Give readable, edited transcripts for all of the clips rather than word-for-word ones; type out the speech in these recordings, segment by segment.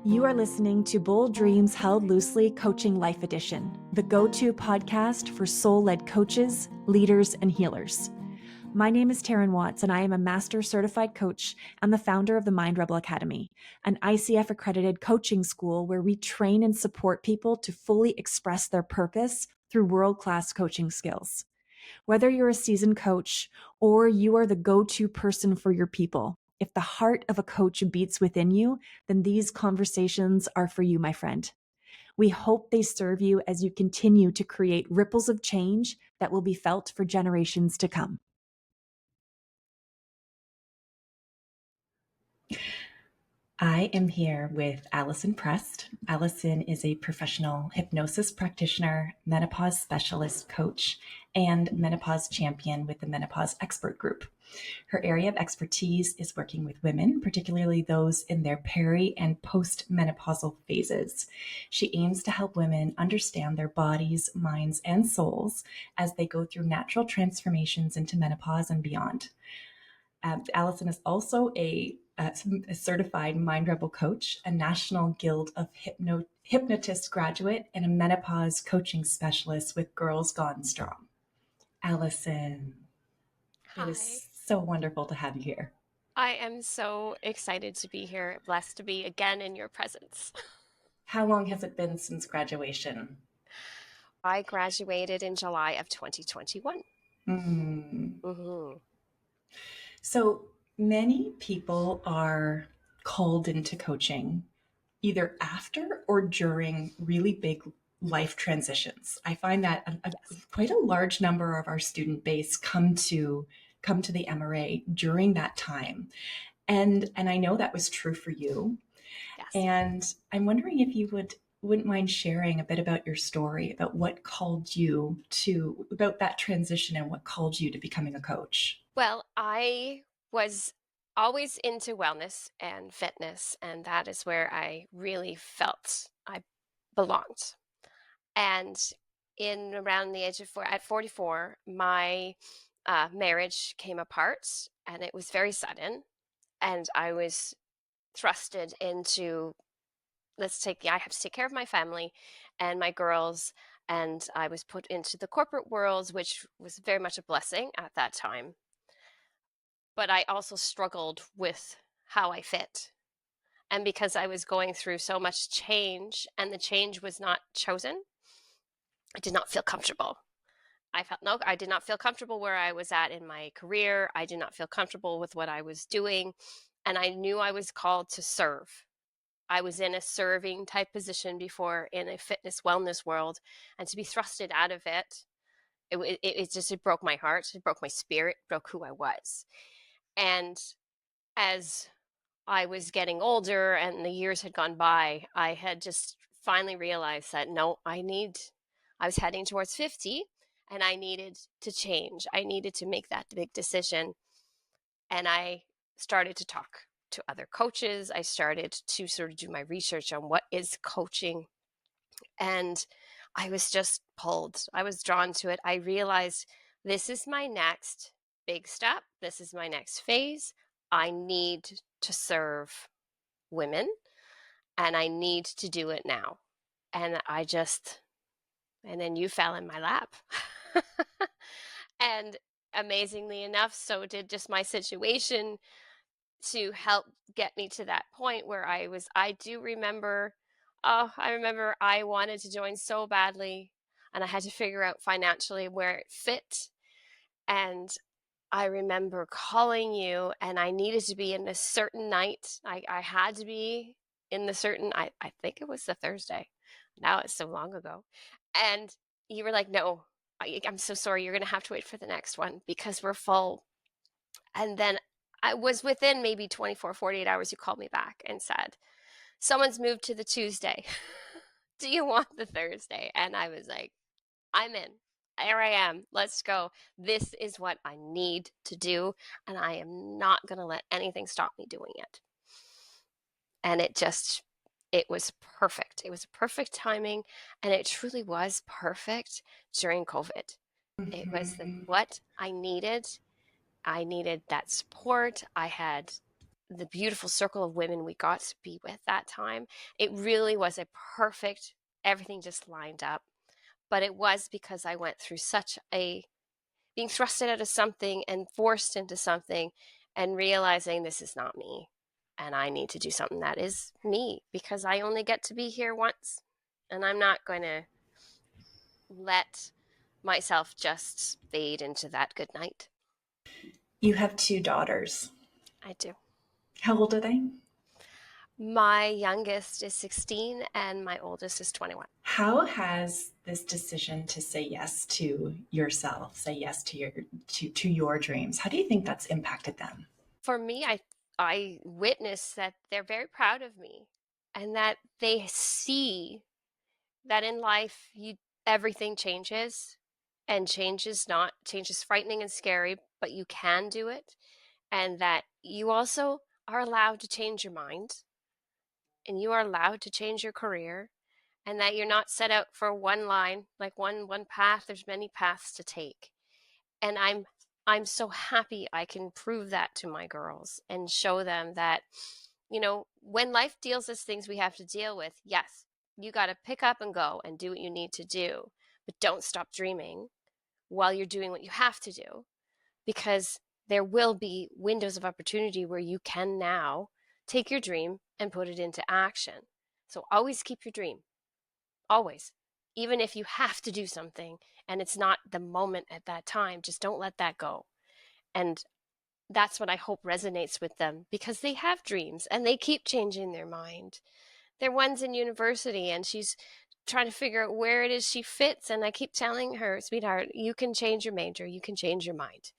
You are listening to Bold Dreams Held Loosely Coaching Life Edition, the go-to podcast for soul-led coaches, leaders, and healers. My name is Taryn Watts, and I am a Master Certified Coach and the founder of the Mind Rebel Academy, an ICF-accredited coaching school where we train and support people to fully express their purpose through world-class coaching skills. Whether you're a seasoned coach or you are the go-to person for your people, if the heart of a coach beats within you, then these conversations are for you, my friend. We hope they serve you as you continue to create ripples of change that will be felt for generations to come. I am here with Allison Prest. Allison is a professional hypnosis practitioner, menopause specialist coach, and menopause champion with the Menopause Expert Group. Her area of expertise is working with women, particularly those in their peri- and post-menopausal phases. She aims to help women understand their bodies, minds, and souls as they go through natural transformations into menopause and beyond. Allison is also a certified Mind Rebel coach, a National Guild of Hypnotists graduate, and a menopause coaching specialist with Girls Gone Strong. Allison, Hi. it is so wonderful to have you here. I am so excited to be here, blessed to be again in your presence. How long has it been since graduation? I graduated in July of 2021. So many people are called into coaching either after or during really big life transitions. I find that quite a large number of our student base come to the MRA during that time. And I know that was true for you. Yes. And I'm wondering if you wouldn't mind sharing a bit about your story, about what called you to, about that transition and what called you to becoming a coach. Well, I was always into wellness and fitness, and that is where I really felt I belonged. And in around the age of at 44, my marriage came apart, and it was very sudden, and I was thrusted into I have to take care of my family and my girls, and I was put into the corporate world, which was very much a blessing at that time. But I also struggled with how I fit. And because I was going through so much change and the change was not chosen, I did not feel comfortable. I did not feel comfortable where I was at in my career. I did not feel comfortable with what I was doing. And I knew I was called to serve. I was in a serving type position before in a fitness wellness world, and to be thrusted out of it, it broke my heart. It broke my spirit, broke who I was. And as I was getting older and the years had gone by, I had just finally realized that I was heading towards 50 and I needed to change. I needed to make that big decision. And I started to talk to other coaches. I started to sort of do my research on what is coaching. And I was just pulled. I was drawn to it. I realized this is my next big step. This is my next phase. I need to serve women and I need to do it now. And then you fell in my lap. And amazingly enough, so did just my situation to help get me to that point where I remember I wanted to join so badly and I had to figure out financially where it fit. And I remember calling you and I needed to be in a certain night. I had to be in I think it was the Thursday. Now it's so long ago. And you were like, no, I'm so sorry. You're going to have to wait for the next one because we're full. And then I was within maybe 24, 48 hours, you called me back and said, someone's moved to the Tuesday. Do you want the Thursday? And I was like, I'm in. There I am. Let's go. This is what I need to do. And I am not going to let anything stop me doing it. And it was perfect. It was perfect timing. And it truly was perfect during COVID. It was what I needed. I needed that support. I had the beautiful circle of women we got to be with that time. It really was a perfect, everything just lined up. But it was because I went through such a being thrusted out of something and forced into something and realizing this is not me and I need to do something that is me because I only get to be here once and I'm not going to let myself just fade into that good night. You have two daughters. I do. How old are they? My youngest is 16 and my oldest is 21. How has this decision to say yes to yourself, say yes to your dreams, how do you think that's impacted them? For me, I witness that they're very proud of me and that they see that in life you everything changes and change is frightening and scary, but you can do it, and that you also are allowed to change your mind and you are allowed to change your career, and that you're not set out for one line, like one path. There's many paths to take. And I'm so happy I can prove that to my girls and show them that, when life deals us things we have to deal with, yes, you got to pick up and go and do what you need to do, but don't stop dreaming while you're doing what you have to do, because there will be windows of opportunity where you can now take your dream and put it into action. So always keep your dream, always. Even if you have to do something and it's not the moment at that time, just don't let that go. And that's what I hope resonates with them, because they have dreams and they keep changing their mind. Their one's in university and she's trying to figure out where it is she fits. And I keep telling her, sweetheart, you can change your major, you can change your mind.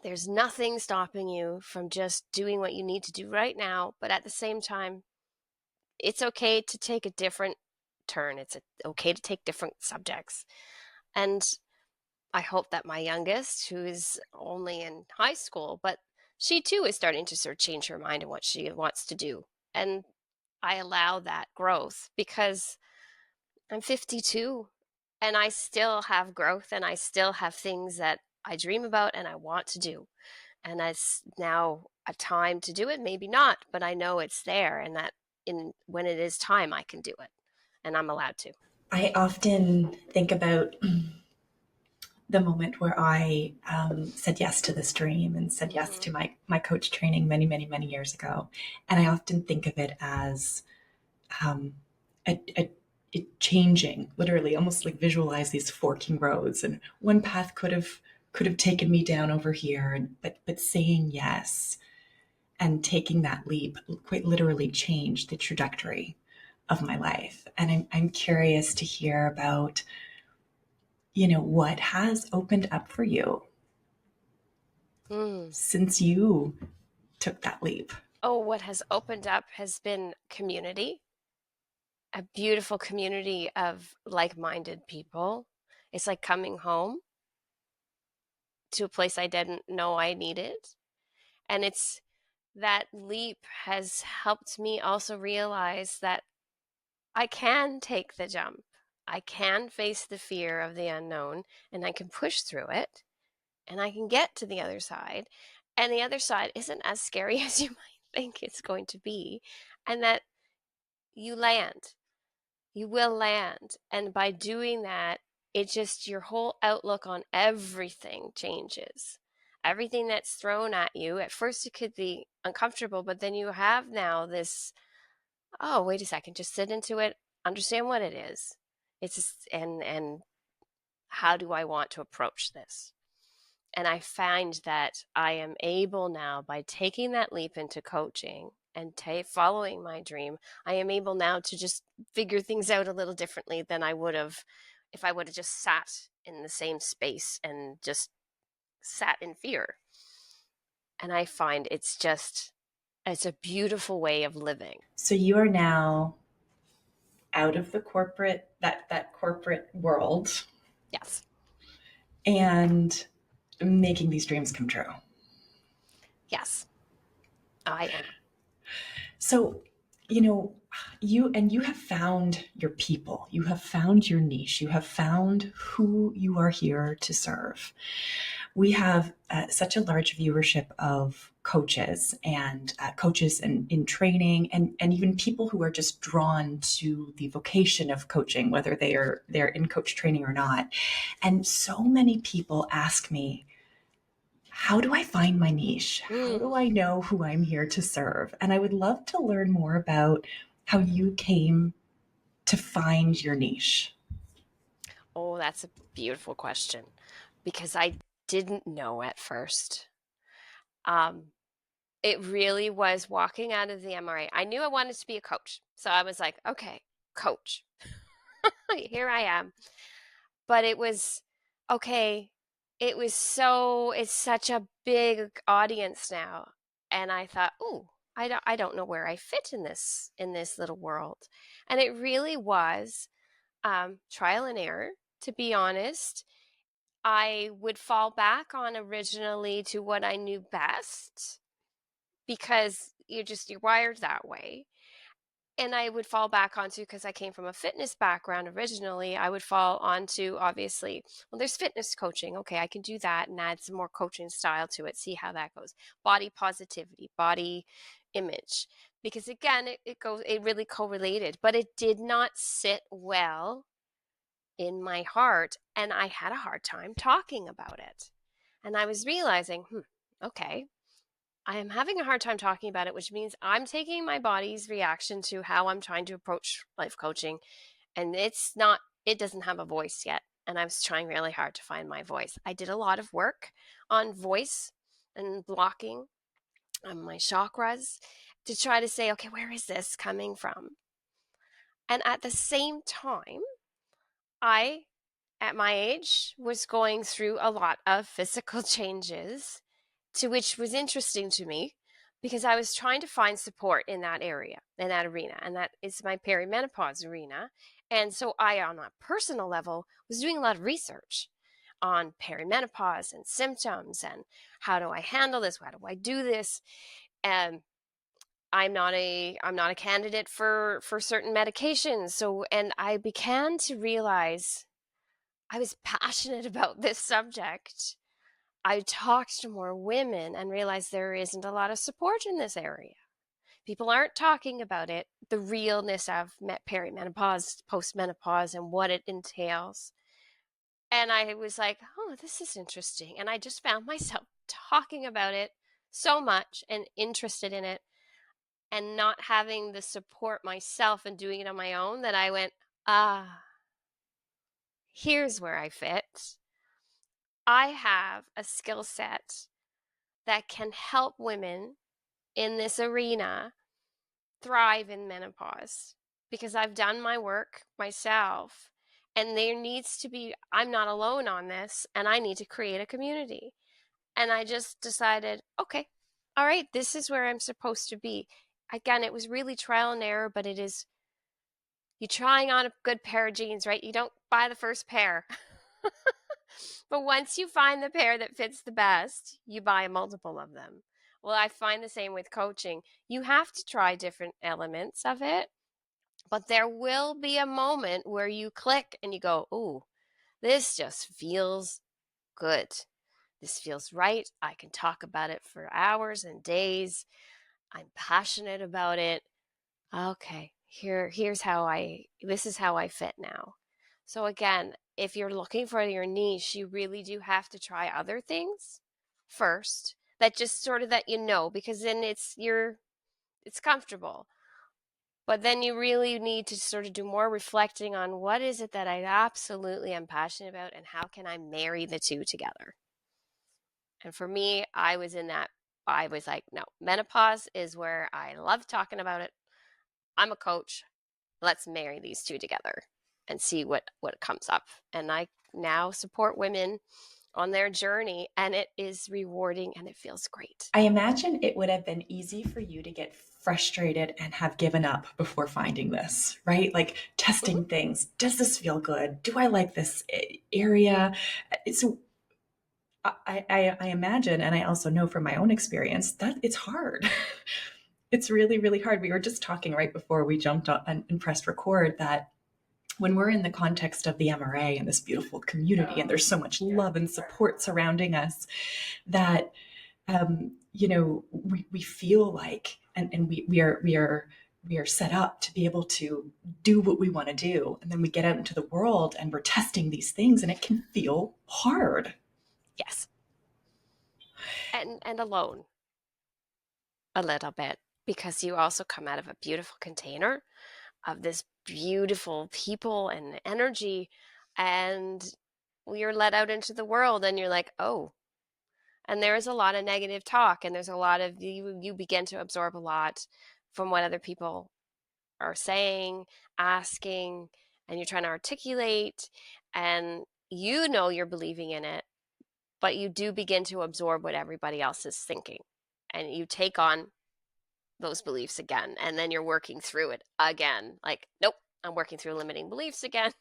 There's nothing stopping you from just doing what you need to do right now. But at the same time, it's okay to take a different turn. It's okay to take different subjects. And I hope that my youngest, who is only in high school, but she too is starting to sort of change her mind on what she wants to do. And I allow that growth because I'm 52 and I still have growth and I still have things that I dream about and I want to do. And it's now a time to do it, maybe not, but I know it's there, and that when it is time, I can do it and I'm allowed to. I often think about the moment where I said yes to this dream and said yes Mm-hmm. to my coach training many, many, many years ago. And I often think of it as um, it changing, literally, almost like visualize these forking roads. And one path could have taken me down over here, but saying yes and taking that leap quite literally changed the trajectory of my life. And I'm curious to hear about, what has opened up for you Mm. since you took that leap. Oh, what has opened up has been community, a beautiful community of like-minded people. It's like coming home to a place I didn't know I needed. And it's that leap has helped me also realize that I can take the jump. I can face the fear of the unknown and I can push through it and I can get to the other side. And the other side isn't as scary as you might think it's going to be. And that you land, you will land. And by doing that, it just your whole outlook on everything changes. Everything that's thrown at you, at first it could be uncomfortable, but then you have now this, oh, wait a second, just sit into it, understand what it is. It's just, and how do I want to approach this? And I find that I am able now, by taking that leap into coaching and following my dream, I am able now to just figure things out a little differently than I would have if I would have just sat in the same space and just sat in fear. And I find it's a beautiful way of living. So you are now out of the that corporate world Yes. and making these dreams come true. Yes, I am. So, you know, you have found your people, you have found your niche, you have found who you are here to serve. We have such a large viewership of coaches and coaches in training, and even people who are just drawn to the vocation of coaching, whether they're in coach training or not. And so many people ask me, how do I find my niche? How Mm. do I know who I'm here to serve? And I would love to learn more about how you came to find your niche. Oh, that's a beautiful question because I didn't know at first. Um, it really was walking out of the MRA. I knew I wanted to be a coach. So I was like, okay, coach. Here I am. But it was okay. It's such a big audience now. And I thought, "Ooh, I don't know where I fit in this little world." And it really was trial and error, to be honest. I would fall back on originally to what I knew best because you're wired that way. And I would fall back onto, because I came from a fitness background originally, I would fall onto, obviously, well, there's fitness coaching. Okay, I can do that and add some more coaching style to it, see how that goes. Body positivity, body image. Because again, it really correlated, but it did not sit well in my heart. And I had a hard time talking about it. And I was realizing, okay, I am having a hard time talking about it, which means I'm taking my body's reaction to how I'm trying to approach life coaching. And it doesn't have a voice yet. And I was trying really hard to find my voice. I did a lot of work on voice and blocking on my chakras to try to say, okay, where is this coming from? And at the same time, I, at my age, was going through a lot of physical changes, to which was interesting to me because I was trying to find support in that area, in that arena, and that is my perimenopause arena. And so I, on a personal level, was doing a lot of research on perimenopause and symptoms and how do I handle this? How do I do this? And I'm not a candidate for certain medications. So, and I began to realize I was passionate about this subject. I talked to more women and realized there isn't a lot of support in this area. People aren't talking about it, the realness of perimenopause, postmenopause, and what it entails. And I was like, oh, this is interesting. And I just found myself talking about it so much and interested in it and not having the support myself and doing it on my own that I went, here's where I fit. I have a skill set that can help women in this arena thrive in menopause because I've done my work myself. And there needs to be, I'm not alone on this, and I need to create a community. And I just decided, okay, all right, this is where I'm supposed to be. Again, it was really trial and error, but it is you trying on a good pair of jeans, right? You don't buy the first pair. But once you find the pair that fits the best, you buy a multiple of them. Well, I find the same with coaching. You have to try different elements of it, but there will be a moment where you click and you go, ooh, this just feels good. This feels right. I can talk about it for hours and days. I'm passionate about it. Okay, this is how I fit now. So again, if you're looking for your niche, you really do have to try other things first that just sort of that because then it's comfortable. But then you really need to sort of do more reflecting on what is it that I absolutely am passionate about and how can I marry the two together. And for me, I was like, no, menopause is where I love talking about it. I'm a coach. Let's marry these two together and see what comes up. And I now support women on their journey, and it is rewarding and it feels great. I imagine it would have been easy for you to get frustrated and have given up before finding this, right? Like Mm-hmm. testing things. Does this feel good? Do I like this area? So I imagine, and I also know from my own experience, that it's hard. It's really, really hard. We were just talking right before we jumped on and pressed record that when we're in the context of the MRA and this beautiful community, and there's so much love and support surrounding us, that we feel like, and we are set up to be able to do what we want to do, and then we get out into the world and we're testing these things, and it can feel hard. Yes. And alone a little bit, because you also come out of a beautiful container of this beautiful people and energy, and you're let out into the world and you're like, oh, and there is a lot of negative talk, and there's a lot of you begin to absorb a lot from what other people are saying, asking, and you're trying to articulate, and you're believing in it, but you do begin to absorb what everybody else is thinking, and you take on those beliefs again, and then you're working through it again, like, nope, I'm working through limiting beliefs again.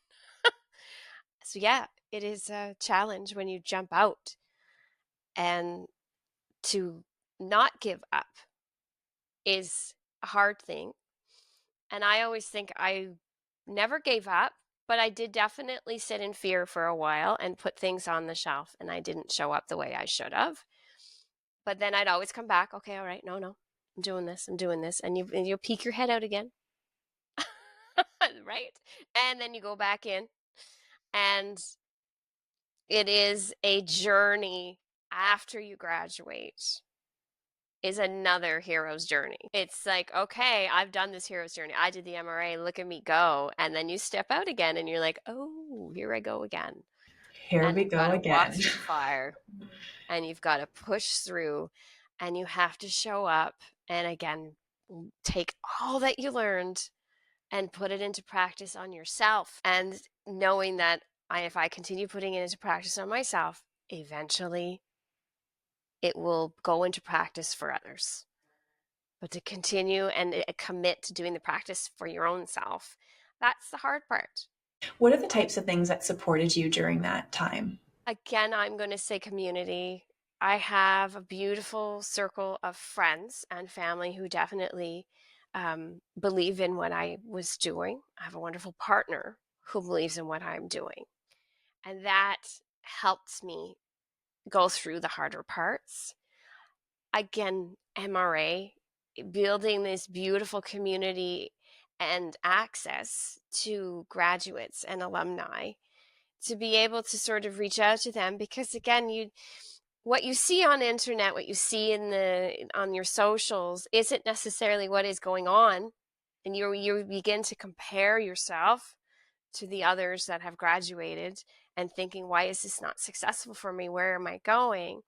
So yeah, it is a challenge when you jump out, and to not give up is a hard thing. And I always think I never gave up, but I did definitely sit in fear for a while and put things on the shelf, and I didn't show up the way I should have. But then I'd always come back, okay, all right, no, I'm doing this, and you'll peek your head out again. Right? And then you go back in, and it is a journey after you graduate, is another hero's journey. It's like, okay, I've done this hero's journey. I did the MRA, look at me go. And then you step out again and you're like, oh, here I go again. Here And we you've got go to walk again. through the fire, and you've got to push through, and you have to show up and again take all that you learned and put it into practice on yourself. And knowing that if I continue putting it into practice on myself, eventually it will go into practice for others. But to continue and commit to doing the practice for your own self, that's the hard part. What are the types of things that supported you during that time? Again, I'm going to say community. I have a beautiful circle of friends and family who definitely believe in what I was doing. I have a wonderful partner who believes in what I'm doing. And that helps me go through the harder parts. Again, MRA, building this beautiful community and access to graduates and alumni to be able to sort of reach out to them, because again, what you see on the internet, what you see on your socials isn't necessarily what is going on, and you begin to compare yourself to the others that have graduated and thinking, why is this not successful for me? Where am I going?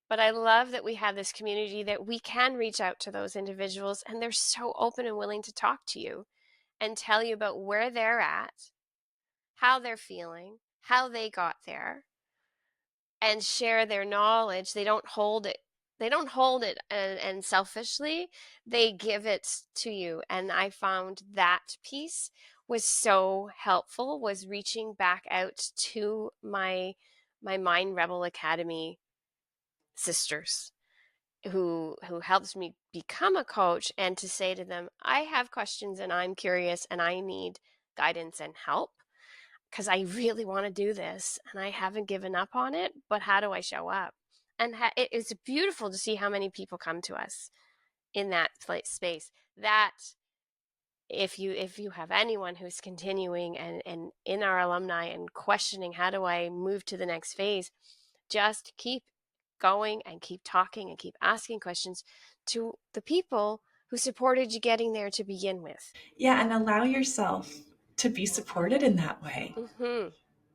But I love that we have this community that we can reach out to those individuals, and they're so open and willing to talk to you and tell you about where they're at, how they're feeling, how they got there, and share their knowledge. They don't hold it. They don't hold it and selfishly. They give it to you. And I found that piece was so helpful, was reaching back out to my Mind Rebel Academy sisters who helps me become a coach, and to say to them, I have questions and I'm curious and I need guidance and help, because I really want to do this and I haven't given up on it, but how do I show up? And it is beautiful to see how many people come to us in that space. That if you have anyone who's continuing and in our alumni and questioning, how do I move to the next phase, just keep going and keep talking and keep asking questions to the people who supported you getting there to begin with. Yeah, and allow yourself to be supported in that way. Mm-hmm.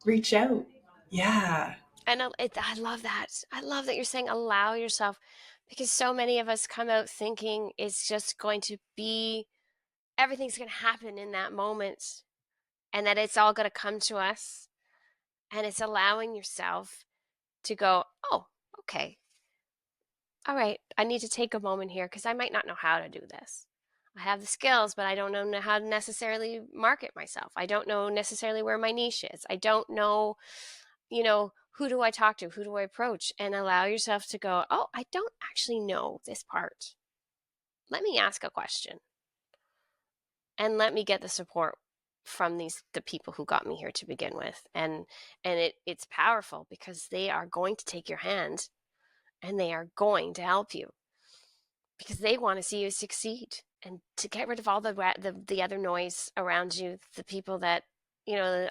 Reach out. Yeah. And I love that. I love that you're saying allow yourself, because so many of us come out thinking it's just going to be, everything's going to happen in that moment, and that it's all going to come to us. And it's allowing yourself to go, oh, okay, all right, I need to take a moment here because I might not know how to do this. I have the skills, but I don't know how to necessarily market myself. I don't know necessarily where my niche is. I don't know, who do I talk to? Who do I approach? And allow yourself to go, oh, I don't actually know this part. Let me ask a question and let me get the support from the people who got me here to begin with. And it's powerful because they are going to take your hand and they are going to help you because they want to see you succeed and to get rid of all the other noise around you, the people that,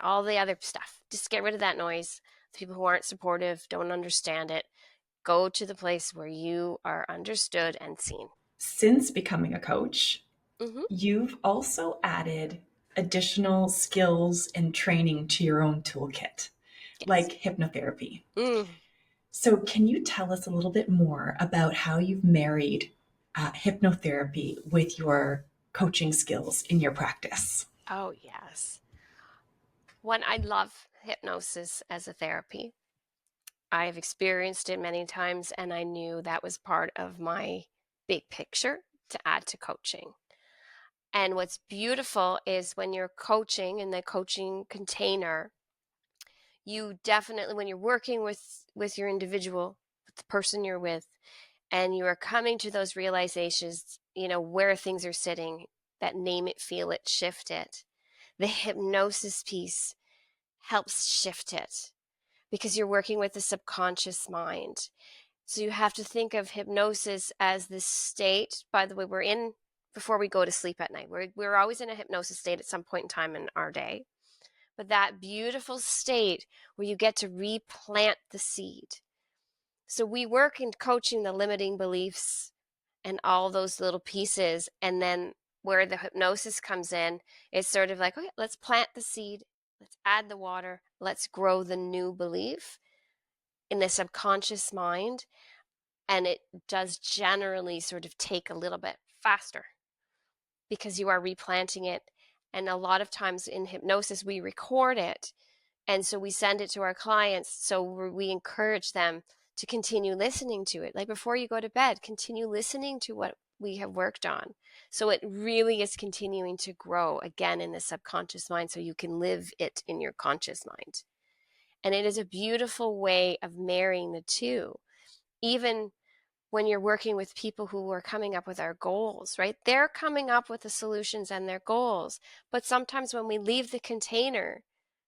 all the other stuff. Just get rid of that noise. The people who aren't supportive, don't understand it. Go to the place where you are understood and seen. Since becoming a coach, Mm-hmm. you've also added additional skills and training to your own toolkit, Yes. like hypnotherapy. Mm. So, can you tell us a little bit more about how you've married hypnotherapy with your coaching skills in your practice? Oh, yes. When I love hypnosis as a therapy, I have experienced it many times, and I knew that was part of my big picture to add to coaching. And what's beautiful is when you're coaching in the coaching container, you definitely, when you're working with your individual, with the person you're with, and you are coming to those realizations, where things are sitting, that name it, feel it, shift it. The hypnosis piece helps shift it because you're working with the subconscious mind. So you have to think of hypnosis as this state. By the way, we're in before we go to sleep at night. We're always in a hypnosis state at some point in time in our day. But that beautiful state where you get to replant the seed. So we work in coaching the limiting beliefs and all those little pieces. And then where the hypnosis comes in, it's sort of like, okay, let's plant the seed. Let's add the water. Let's grow the new belief in the subconscious mind. And it does generally sort of take a little bit faster because you are replanting it. And a lot of times in hypnosis, we record it. And so we send it to our clients. So we encourage them to continue listening to it. Like before you go to bed, continue listening to what we have worked on. So it really is continuing to grow again in the subconscious mind so you can live it in your conscious mind. And it is a beautiful way of marrying the two. Even when you're working with people who are coming up with our goals, right? They're coming up with the solutions and their goals. But sometimes when we leave the container,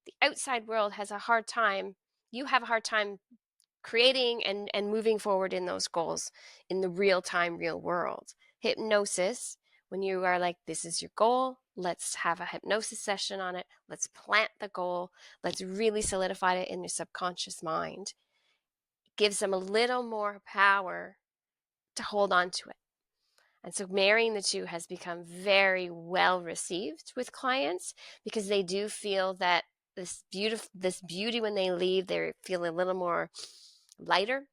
the outside world has a hard time. You have a hard time creating and moving forward in those goals in the real time, real world. Hypnosis, when you are like, this is your goal, let's have a hypnosis session on it. Let's plant the goal. Let's really solidify it in your subconscious mind. It gives them a little more power to hold on to it. And so marrying the two has become very well received with clients because they do feel that this beauty when they leave, they feel a little more lighter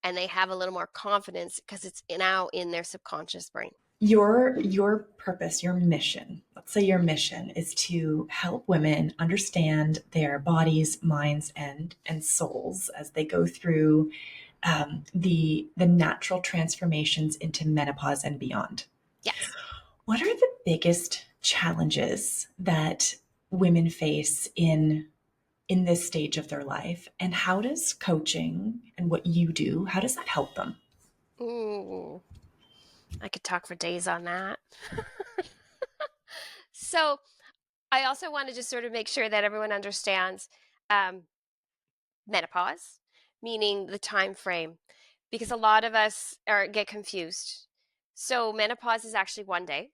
and they have a little more confidence because it's now in their subconscious brain. Your purpose, your mission, let's say your mission is to help women understand their bodies, minds, and souls as they go through the natural transformations into menopause and beyond. Yes. What are the biggest challenges that women face in this stage of their life, and how does coaching and what you do, how does that help them? Ooh, I could talk for days on that. So I also want to just sort of make sure that everyone understands um, menopause, meaning the time frame, because a lot of us get confused. So menopause is actually 1 day.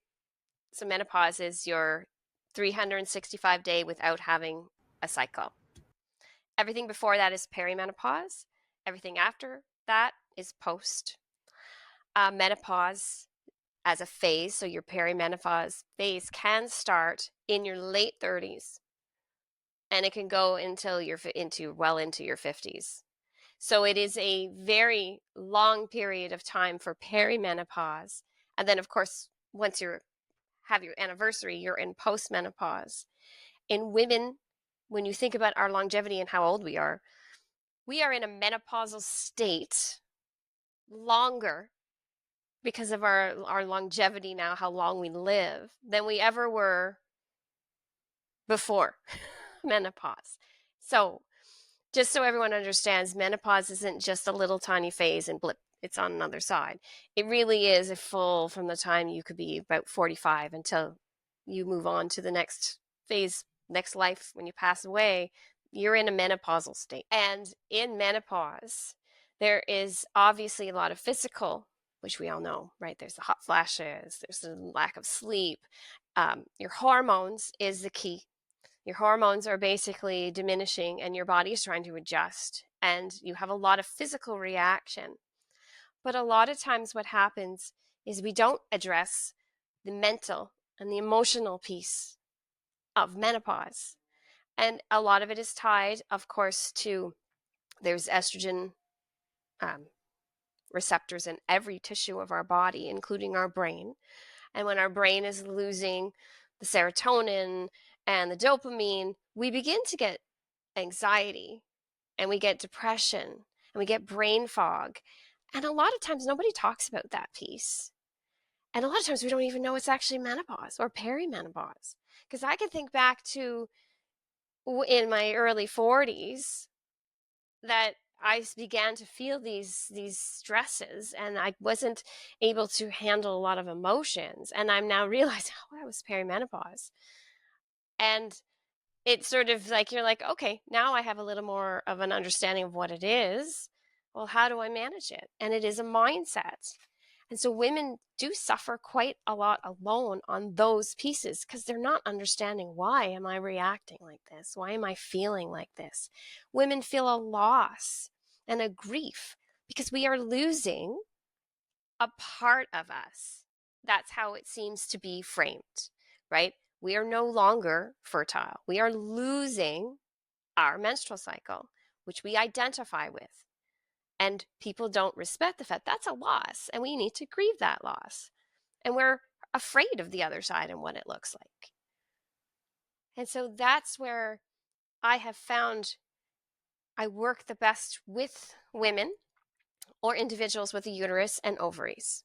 So menopause is your 365 day without having a cycle. Everything before that is perimenopause. Everything after that is post. Menopause as a phase, so your perimenopause phase can start in your late 30s and it can go until you're into your 50s. So it is a very long period of time for perimenopause. And then of course, once you have your anniversary, you're in postmenopause. In women, when you think about our longevity and how old we are in a menopausal state longer because of our longevity now, how long we live, than we ever were before menopause. So just so everyone understands, menopause isn't just a little tiny phase and blip. It's on another side. It really is a full from the time you could be about 45 until you move on to the next phase, next life, when you pass away, you're in a menopausal state. And in menopause, there is obviously a lot of physical, which we all know, right? There's the hot flashes, there's the lack of sleep. Your hormones is the key. Your hormones are basically diminishing and your body is trying to adjust, and you have a lot of physical reaction. But a lot of times what happens is we don't address the mental and the emotional piece of menopause. And a lot of it is tied, of course, to there's estrogen um, receptors in every tissue of our body, including our brain. And when our brain is losing the serotonin and the dopamine, we begin to get anxiety and we get depression and we get brain fog. And a lot of times nobody talks about that piece. And a lot of times we don't even know it's actually menopause or perimenopause. Because I can think back to in my early 40s that I began to feel these stresses and I wasn't able to handle a lot of emotions. And I'm now realizing, oh, I was perimenopause. And it's sort of like you're like, okay, now I have a little more of an understanding of what it is. Well, how do I manage it? And it is a mindset. And so women do suffer quite a lot alone on those pieces because they're not understanding, why am I reacting like this? Why am I feeling like this? Women feel a loss and a grief because we are losing a part of us. That's how it seems to be framed, right? We are no longer fertile. We are losing our menstrual cycle, which we identify with. And people don't respect the fact that's a loss, and we need to grieve that loss. And we're afraid of the other side and what it looks like. And so that's where I have found I work the best with women or individuals with a uterus and ovaries.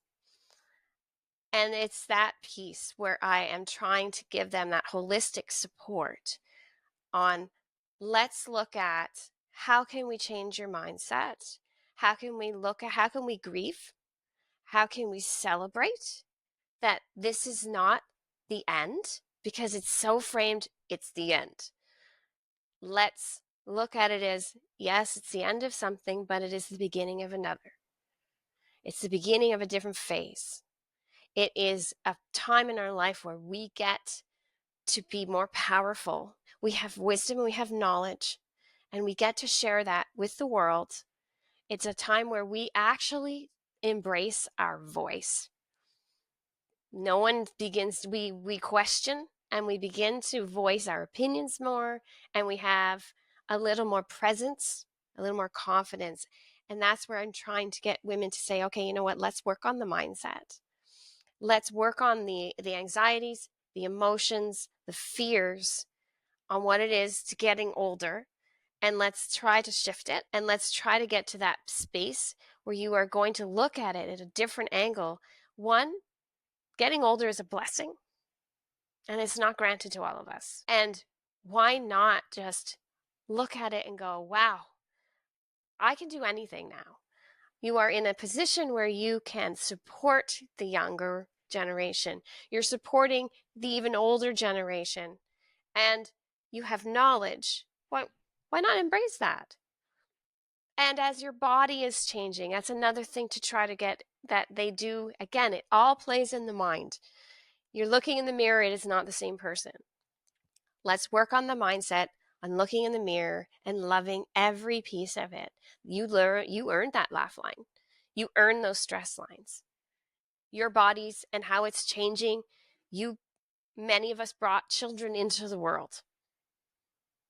And it's that piece where I am trying to give them that holistic support on, let's look at how can we change your mindset? How can we grieve? How can we celebrate that this is not the end? Because it's so framed, it's the end. Let's look at it as, yes, it's the end of something, but it is the beginning of another. It's the beginning of a different phase. It is a time in our life where we get to be more powerful. We have wisdom, we have knowledge, and we get to share that with the world. It's a time where we actually embrace our voice. No one begins, we question and we begin to voice our opinions more, and we have a little more presence, a little more confidence. And that's where I'm trying to get women to say, okay, you know what, let's work on the mindset. Let's work on the anxieties, the emotions, the fears, on what it is to getting older, and let's try to shift it, and let's try to get to that space where you are going to look at it at a different angle. One, getting older is a blessing, and it's not granted to all of us. And why not just look at it and go, wow, I can do anything now. You are in a position where you can support the younger generation. You're supporting the even older generation, and you have knowledge. Why not embrace that? And as your body is changing, that's another thing to try to get that they do. Again, it all plays in the mind. You're looking in the mirror, it is not the same person. Let's work on the mindset, on looking in the mirror and loving every piece of it. You earned that laugh line. You earned those stress lines. Your bodies and how it's changing. Many of us brought children into the world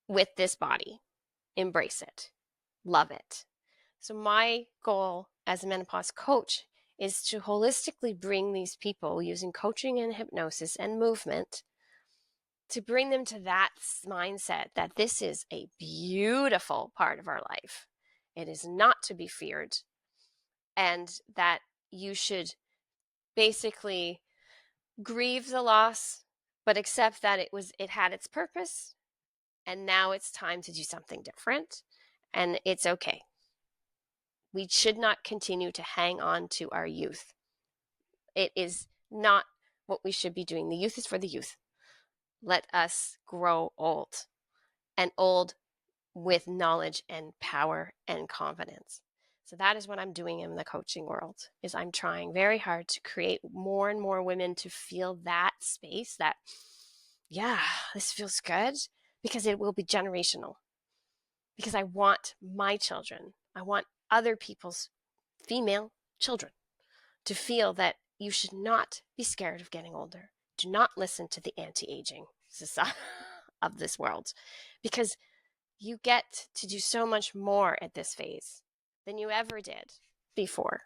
with this body. Embrace it. Love it. So my goal as a menopause coach is to holistically bring these people, using coaching and hypnosis and movement, to bring them to that mindset that this is a beautiful part of our life. It is not to be feared, and that you should basically grieve the loss, but accept that it had its purpose, and now it's time to do something different, and it's okay. We should not continue to hang on to our youth. It is not what we should be doing. The youth is for the youth. let us grow old, and old with knowledge and power and confidence. So that is what I'm doing in the coaching world, is I'm trying very hard to create more and more women to feel that space, that, yeah, this feels good, because it will be generational. Because I want my children, I want other people's female children to feel that you should not be scared of getting older. Do not listen to the anti-aging society of this world, because you get to do so much more at this phase than you ever did before.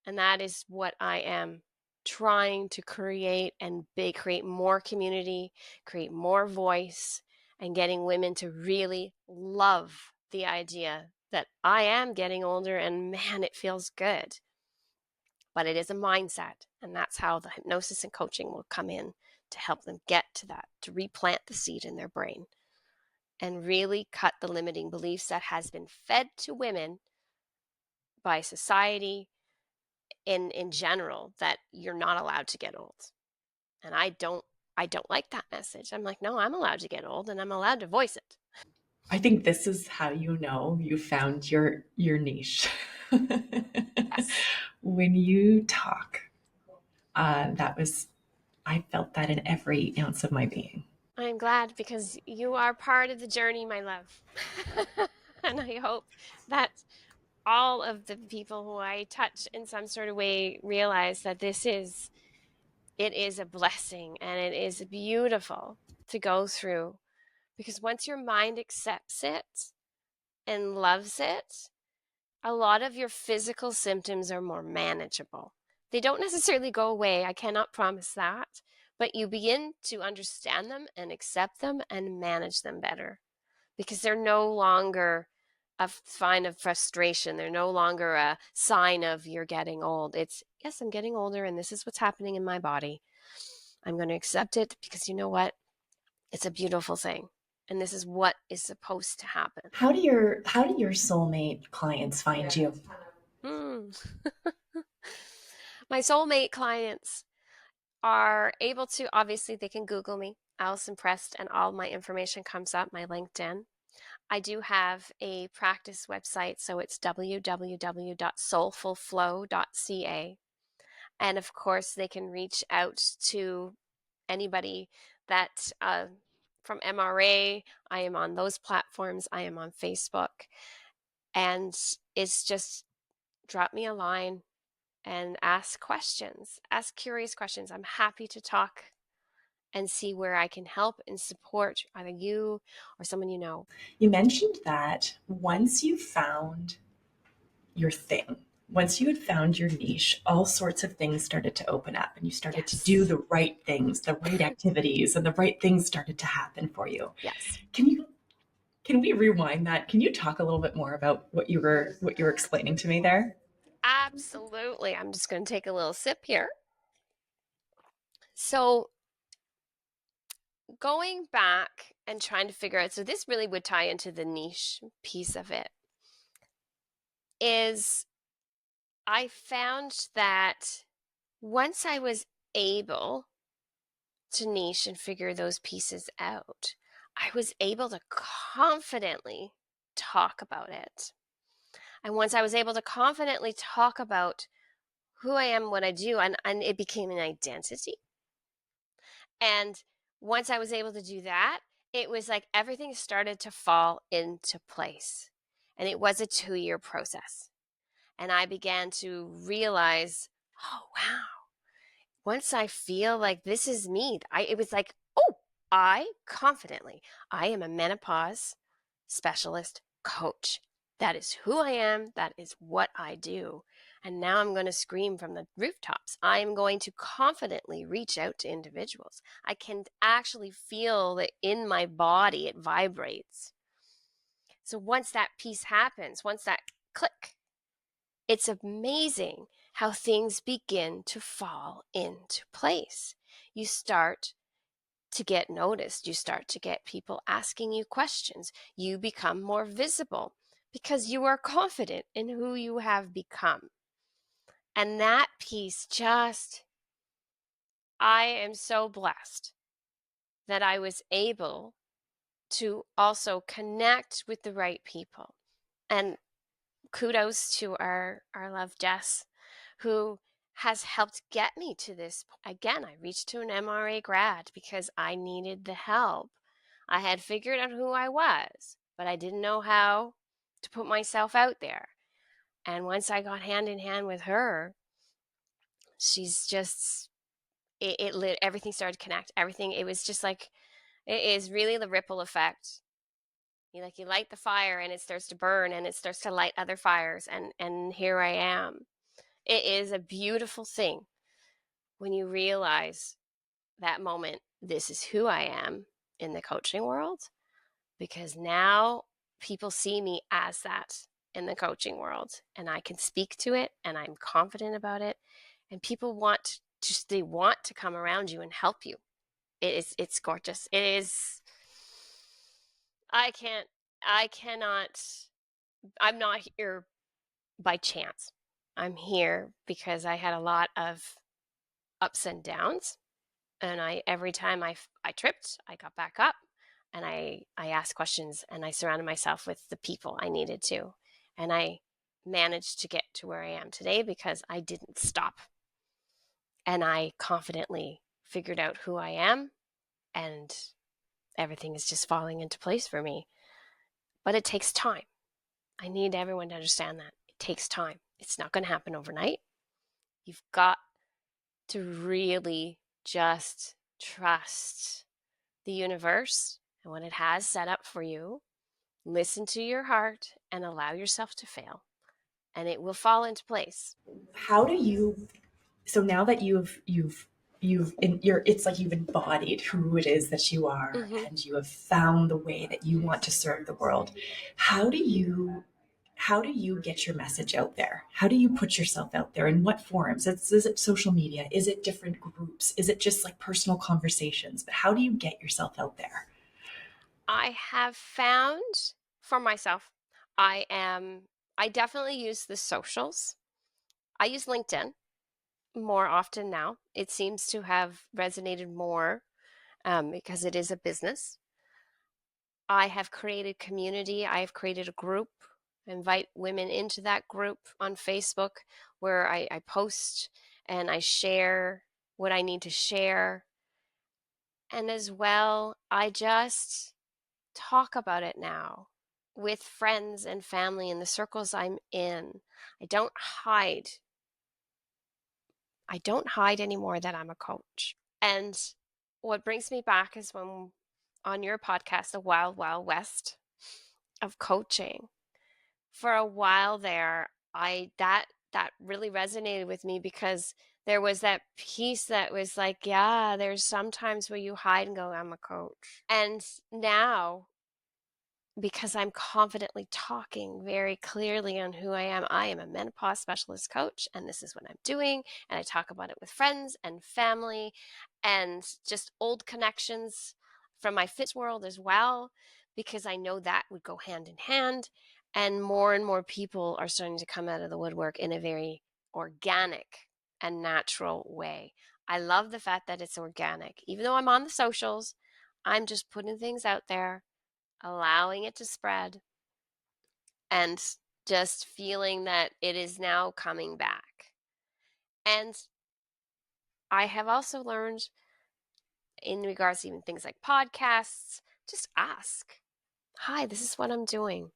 And that is what I am trying to create, and create more community, create more voice, and getting women to really love the idea that I am getting older, and man, it feels good. But it is a mindset, and that's how the hypnosis and coaching will come in to help them get to that, to replant the seed in their brain and really cut the limiting beliefs that has been fed to women by society in general, that you're not allowed to get old. And I don't like that message. I'm like, no, I'm allowed to get old, and I'm allowed to voice it. I think this is how you know you found your niche. Yes. When you talk, that was I felt that in every ounce of my being. I'm glad, because you are part of the journey, my love. And I hope that all of the people who I touch in some sort of way realize that it is a blessing, and it is beautiful to go through, because once your mind accepts it and loves it, a lot of your physical symptoms are more manageable. They don't necessarily go away, I cannot promise that, but you begin to understand them and accept them and manage them better, because they're no longer a sign of frustration. They're no longer a sign of you're getting old. It's, yes, I'm getting older, and this is what's happening in my body. I'm going to accept it, because you know what? It's a beautiful thing. And this is what is supposed to happen. How do your soulmate clients find you? Hmm. My soulmate clients are able to, obviously, they can Google me, Allison Prest, and all my information comes up, my LinkedIn. I do have a practice website, so it's www.soulfulflow.ca. And of course, they can reach out to anybody that from MRA. I am on those platforms. I am on Facebook. And it's just drop me a line and ask questions, ask curious questions. I'm happy to talk and see where I can help and support either you or someone you know. You mentioned that once you found your thing, once you had found your niche, all sorts of things started to open up and you started to do Yes. the right things, the right activities, and the right things started to happen for you. Yes. Can you can we rewind that? Can you talk a little bit more about what you were explaining to me there? Absolutely. I'm just going to take a little sip here. So, going back and trying to figure out, so this really would tie into the niche piece of it, is I found that once I was able to niche and figure those pieces out, I was able to confidently talk about it. And once I was able to confidently talk about who I am, what I do, and it became an identity. And once I was able to do that, it was like everything started to fall into place. And it was a 2-year process. And I began to realize, oh, wow. Once I feel like this is me, it was like, oh, I am a menopause specialist coach. That is who I am. That is what I do. And now I'm going to scream from the rooftops. I am going to confidently reach out to individuals. I can actually feel that in my body it vibrates. So once that piece happens, once that click, it's amazing how things begin to fall into place. You start to get noticed. You start to get people asking you questions. You become more visible because you are confident in who you have become. And that piece just, I am so blessed that I was able to also connect with the right people. And kudos to our love Jess, who has helped get me to this. Again, I reached to an MRA grad because I needed the help. I had figured out who I was, but I didn't know how to put myself out there. And once I got hand in hand with her, she's just it lit, everything started to connect. Everything, it was just like, it is really the ripple effect. You light the fire and it starts to burn and it starts to light other fires, and here I am. It is a beautiful thing when you realize that moment, this is who I am in the coaching world, because now people see me as that in the coaching world, and I can speak to it and I'm confident about it, and people they want to come around you and help you. It's gorgeous. It is. I can't I cannot I'm not here by chance. I'm here because I had a lot of ups and downs, and every time I tripped, I got back up, and I asked questions, and I surrounded myself with the people I needed to, and I managed to get to where I am today because I didn't stop, and I confidently figured out who I am, and everything is just falling into place for me. But it takes time. I need everyone to understand that it takes time. It's not going to happen overnight. You've got to really just trust the universe and what it has set up for you. Listen to your heart and allow yourself to fail, and it will fall into place. How do you, so now that it's like you've embodied who it is that you are, Mm-hmm. and you have found the way that you want to serve the world. How do you get your message out there? How do you put yourself out there? In what forums? Is it social media? Is it different groups? Is it just like personal conversations? But how do you get yourself out there? I have found for myself, I definitely use the socials. I use LinkedIn more often now. It seems to have resonated more because it is a business. I have created community. I have created a group. I invite women into that group on Facebook where I post and I share what I need to share. And as well, I just talk about it now with friends and family in the circles I'm in. I don't hide. I don't hide anymore that I'm a coach. And what brings me back is when on your podcast, The Wild Wild West of Coaching, for a while there, I that really resonated with me because there was that piece that was like, yeah, there's sometimes where you hide and go, I'm a coach. And now, because I'm confidently talking very clearly on who I am. I am a menopause specialist coach, and this is what I'm doing. And I talk about it with friends and family and just old connections from my fitness world as well, because I know that would go hand in hand. And more people are starting to come out of the woodwork in a very organic and natural way. I love the fact that it's organic. Even though I'm on the socials, I'm just putting things out there, allowing it to spread, and just feeling that it is now coming back. And I have also learned in regards to even things like podcasts, just ask, hi, this is what I'm doing.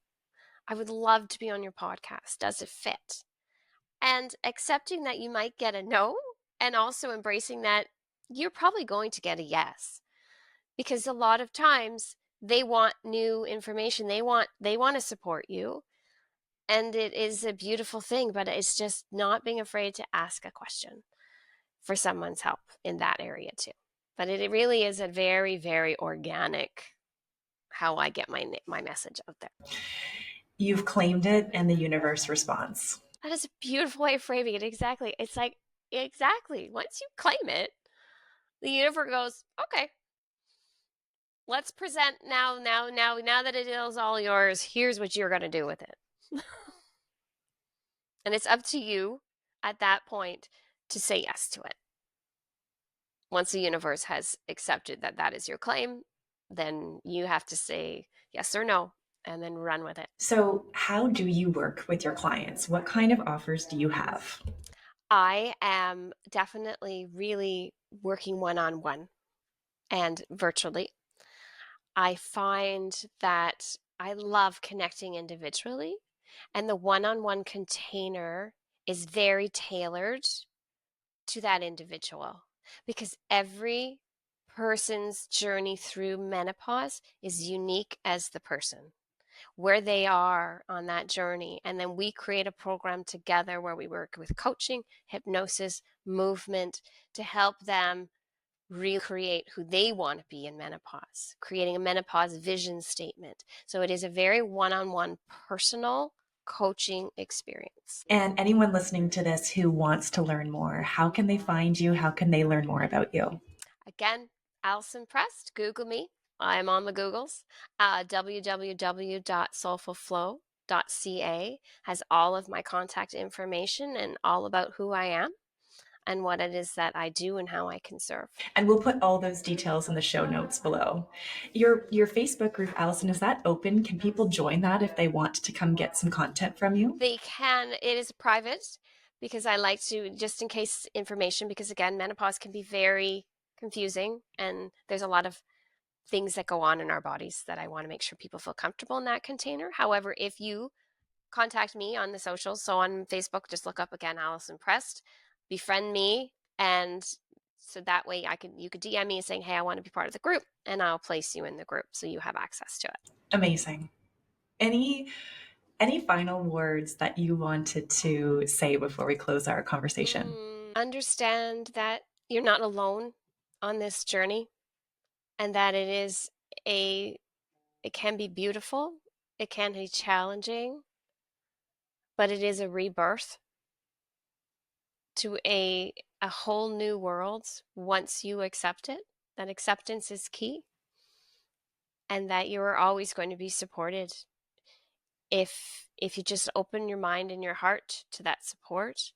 I would love to be on your podcast. Does it fit? And accepting that you might get a no, and also embracing that you're probably going to get a yes. Because a lot of times they want new information. They want to support you. And it is a beautiful thing, but it's just not being afraid to ask a question for someone's help in that area too. But it really is a very, very organic how I get my message out there. You've claimed it, and the universe responds. That is a beautiful way of framing it. Exactly. It's like, exactly. Once you claim it, the universe goes, okay, let's present now that it is all yours. Here's what you're going to do with it. And it's up to you at that point to say yes to it. Once the universe has accepted that that is your claim, then you have to say yes or no and then run with it. So, how do you work with your clients? What kind of offers do you have? I am definitely really working one on one and virtually. I find that I love connecting individually, and the one on one container is very tailored to that individual because every person's journey through menopause is unique as the person, where they are on that journey. And then we create a program together where we work with coaching, hypnosis, movement to help them really create who they want to be in menopause, creating a menopause vision statement. So it is a very one on one personal coaching experience. And anyone listening to this who wants to learn more, how can they find you? How can they learn more about you? Again, Allison Prest, Google me. I'm on the Googles. www.soulfulflow.ca has all of my contact information and all about who I am and what it is that I do and how I can serve. And we'll put all those details in the show notes below. Your Facebook group, Allison, is that open? Can people join that if they want to come get some content from you? They can. It is private because I like to, just in case information, because again, menopause can be very confusing and there's a lot of things that go on in our bodies that I want to make sure people feel comfortable in that container. However, if you contact me on the socials, so on Facebook, just look up again Allison Prest, befriend me, and so that way you could DM me saying, hey, I want to be part of the group, and I'll place you in the group so you have access to it. Amazing. Any final words that you wanted to say before we close our conversation? Understand that you're not alone on this journey and that it can be beautiful, it can be challenging, but it is a rebirth to a whole new world once you accept it. That acceptance is key, and that you are always going to be supported if you just open your mind and your heart to that support.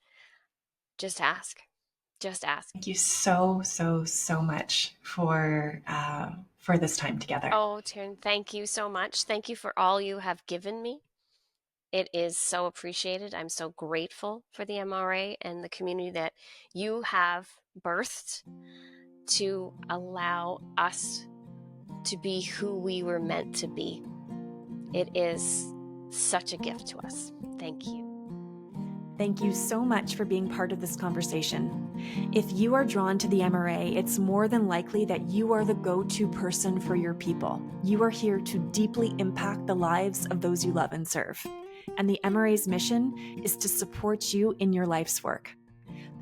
Just ask. Just ask. Thank you so much for this time together. Oh, Taryn, thank you so much. Thank you for all you have given me. It is so appreciated. I'm so grateful for the MRA and the community that you have birthed to allow us to be who we were meant to be. It is such a gift to us. Thank you. Thank you so much for being part of this conversation. If you are drawn to the MRA, it's more than likely that you are the go-to person for your people. You are here to deeply impact the lives of those you love and serve. And the MRA's mission is to support you in your life's work.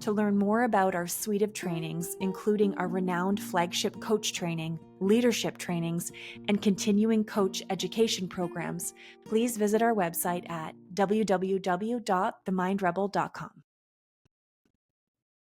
To learn more about our suite of trainings, including our renowned flagship coach training, leadership trainings, and continuing coach education programs, please visit our website at www.themindrebel.com.